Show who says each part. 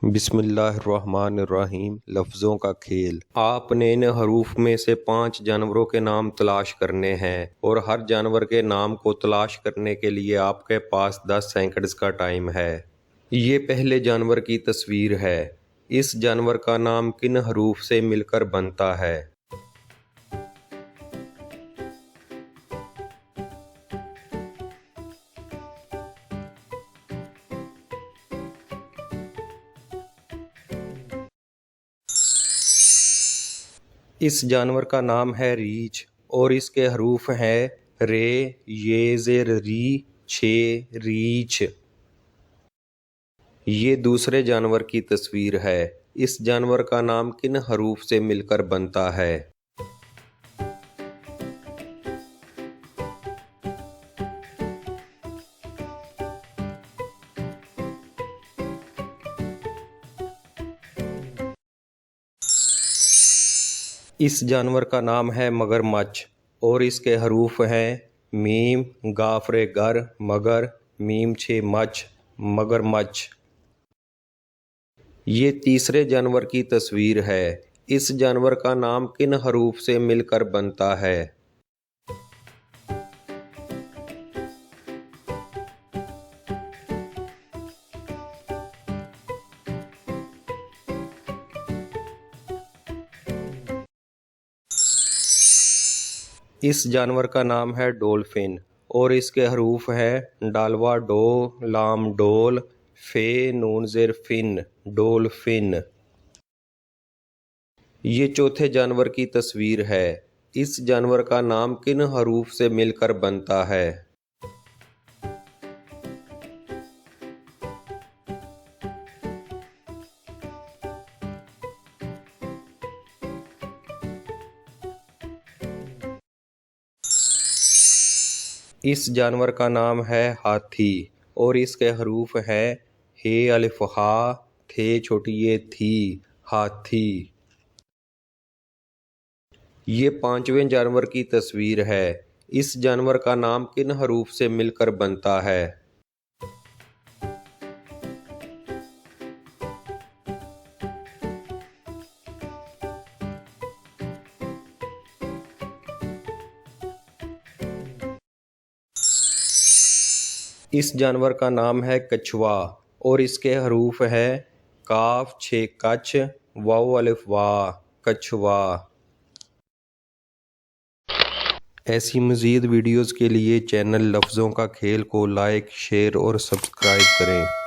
Speaker 1: बिस्मिल्लाहिर्रहमानिर्रहीम। लफ्ज़ों का खेल। आपने इन हरूफ में से 5 जानवरों के नाम तलाश करने हैं और हर जानवर के नाम को तलाश करने के लिए आपके पास 10 सेकंड्स का टाइम है। ये पहले जानवर की तस्वीर है। इस जानवर का नाम किन हरूफ से मिलकर बनता है? इस जानवर का नाम है रीछ और इसके हरूफ हैं रे, ये, ज़ेर, री, छे, रीछ। ये दूसरे जानवर की तस्वीर है। इस जानवर का नाम किन हरूफ से मिलकर बनता है? इस जानवर का नाम है मगरमच्छ और इसके हरूफ हैं मीम, गाफरे गर, मगर, मीम छे मच्छ, मगरमच्छ। ये तीसरे जानवर की तस्वीर है। इस जानवर का नाम किन हरूफ से मिलकर बनता है? इस जानवर का नाम है डॉल्फिन और इसके हरूफ हैं डालवा डो, लाम डोल, फे नून ज़ेर फिन, डॉल्फिन। ये चौथे जानवर की तस्वीर है। इस जानवर का नाम किन हरूफ से मिलकर बनता है? इस जानवर का नाम है हाथी और इसके हरूफ हैं हे अलिफ हा, थे छोटी ये थी, हाथी। ये पांचवें जानवर की तस्वीर है। इस जानवर का नाम किन हरूफ से मिलकर बनता है? इस जानवर का नाम है कछुआ और इसके हरूफ हैं काफ, छे कछ, वाव अलिफ वाह, कछुआ। ऐसी मज़ीद वीडियोज़ के लिए चैनल लफ्ज़ों का खेल को लाइक, शेयर और सब्सक्राइब करें।